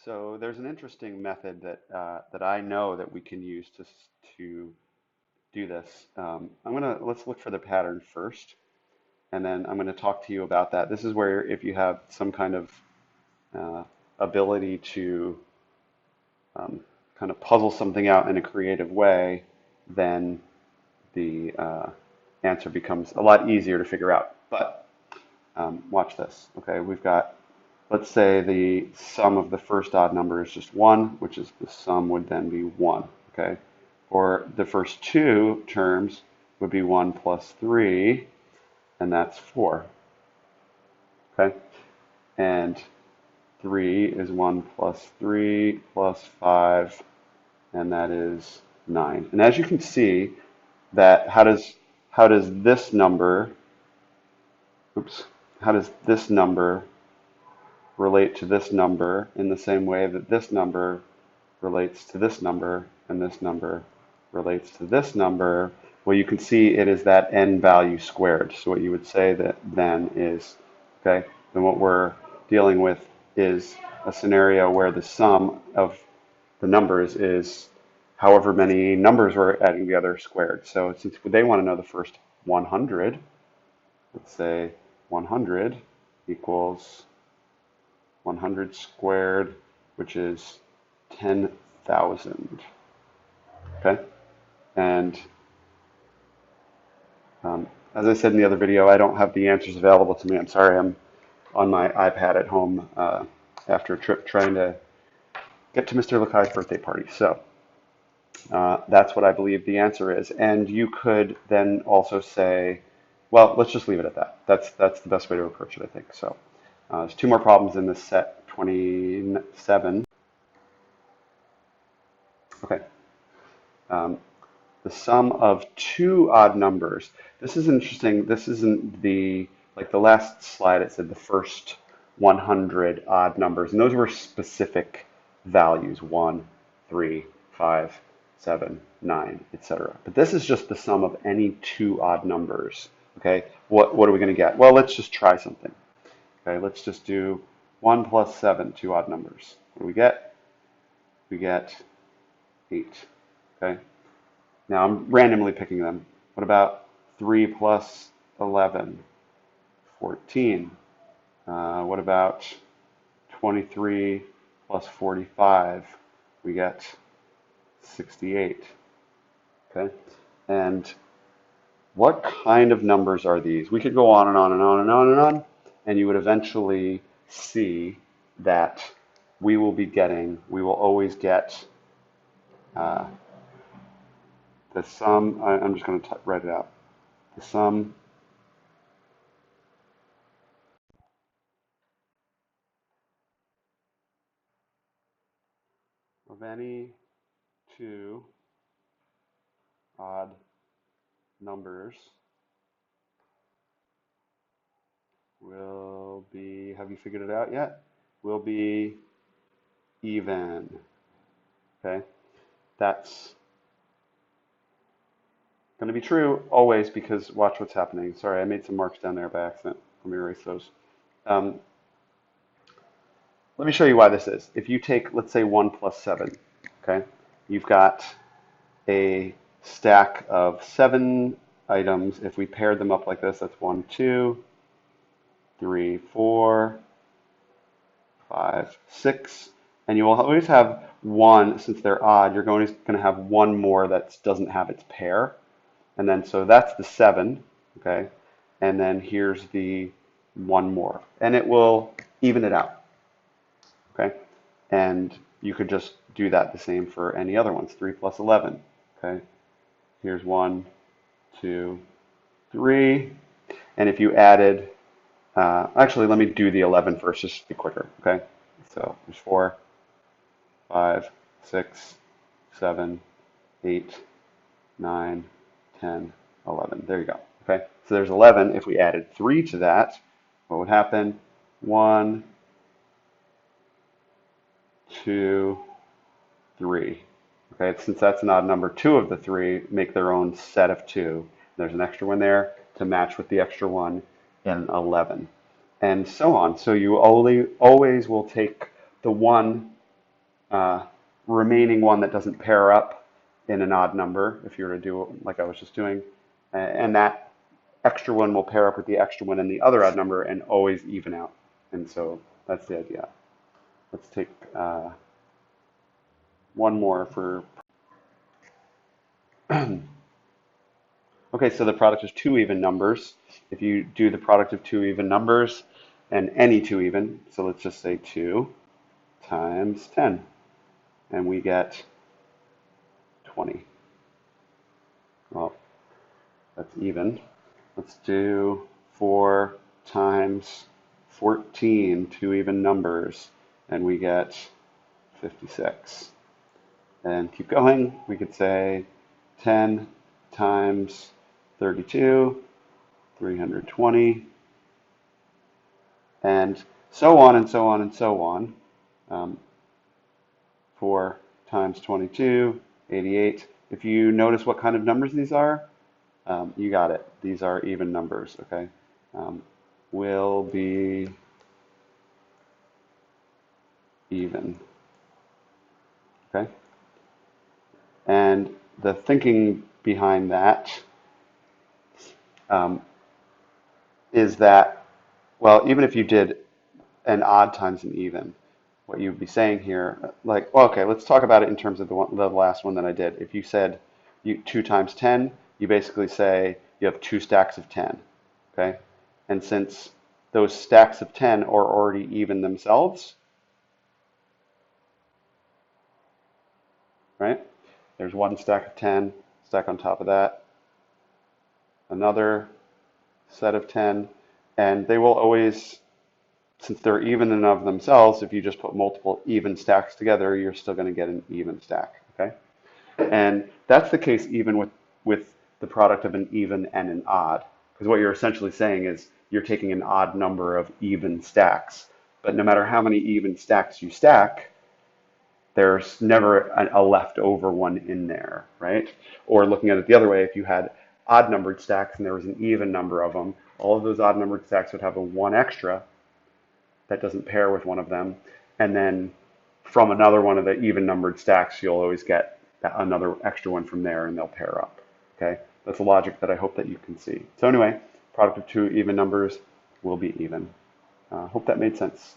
So there's an interesting method that I know that we can use to do this. Let's look for the pattern first, and then I'm gonna talk to you about that. This is where if you have some kind of uh, ability to um, kind of puzzle something out in a creative way, then the answer becomes a lot easier to figure out. But watch this. Okay, we've got, let's say the sum of the first odd number is just 1, which is the sum would then be 1. Okay, or the first two terms would be 1 plus 3, and that's 4. Okay, and 3 is 1 plus 3 plus 5, and that is 9. And as you can see, that how does this number, oops, how does this number relate to this number in the same way that this number relates to this number and this number relates to this number? Well, you can see it is that n value squared. So what you would say that then is, okay, then what we're dealing with is a scenario where the sum of the numbers is however many numbers we're adding together squared. So since they want to know the first 100, let's say 100 equals 100 squared, which is 10,000. Okay? And as I said in the other video, I don't have the answers available to me. I'm sorry, I'm on my iPad at home after a trip trying to get to Mr. Lakai's birthday party. So that's what I believe the answer is. And you could then also say, well, let's just leave it at that. That's the best way to approach it, I think. So there's two more problems in this set 27. Okay. Um, the sum of two odd numbers. This is interesting. This isn't like the last slide, it said the first 100 odd numbers, and those were specific values, 1, 3, 5, 7, 9, etc. But this is just the sum of any two odd numbers. Okay, what are we going to get? Well, let's just try something. Okay, let's just do 1 plus 7, two odd numbers. What do we get? We get 8. Okay, now I'm randomly picking them. What about 3 plus 11? 14. What about 23 plus 45? We get 68. Okay, and what kind of numbers are these? We could go on and on and on and on and on, and you would eventually see that we will always get uh, the sum. I'm just going to write it out. The sum of any two odd numbers will be, have you figured it out yet? Will be even. Okay, that's going to be true always because watch what's happening. Sorry, I made some marks down there by accident. Let me erase those. Um, Let me show you why this is. If you take, let's say, 1 plus 7, okay, you've got a stack of 7 items. If we paired them up like this, that's 1, 2, 3, 4, 5, 6. And you will always have one, since they're odd, you're going to have one more that doesn't have its pair. And then, so that's the 7, okay? And then here's the one more. And it will even it out. Okay, and you could just do that the same for any other ones. 3 plus 11. Okay, here's 1, 2, 3, and if you added, actually, let me do the 11 first, just to be quicker. Okay, so there's 4, 5, 6, 7, 8, 9, 10, 11. There you go. Okay, so there's 11. If we added 3 to that, what would happen? 1, 2, 3. Okay, since that's an odd number, 2 of the 3 make their own set of 2. There's an extra one there to match with the extra one in 11, and so on. So you always will take the 1 remaining one that doesn't pair up in an odd number, if you were to do like I was just doing, and that extra one will pair up with the extra one in the other odd number and always even out. And so that's the idea. Let's take one more for. Okay, so the product of two even numbers. If you do the product of two even numbers and any two even, so let's just say 2 times 10, and we get 20. Well, that's even. Let's do 4 times 14, two even numbers, and we get 56. And keep going. We could say 10 times 32, 320, and so on and so on and so on. 4 times 22, 88. If you notice what kind of numbers these are, you got it. These are even numbers, okay? Will be even, okay? And the thinking behind that is that, well, even if you did an odd times an even, what you'd be saying here, like, well, okay, let's talk about it in terms of the last one that I did. If you said 2 times 10, you basically say you have 2 stacks of 10, okay? And since those stacks of 10 are already even themselves, right? There's one stack of 10, stack on top of that, another set of 10, and they will always, since they're even and of themselves, if you just put multiple even stacks together, you're still going to get an even stack, okay? And that's the case even with the product of an even and an odd, because what you're essentially saying is you're taking an odd number of even stacks, but no matter how many even stacks you stack, there's never a leftover one in there, right? Or looking at it the other way, if you had odd numbered stacks and there was an even number of them, all of those odd numbered stacks would have a one extra that doesn't pair with one of them. And then from another one of the even numbered stacks, you'll always get another extra one from there and they'll pair up. Okay, that's a logic that I hope that you can see. So anyway, product of two even numbers will be even. Hope that made sense.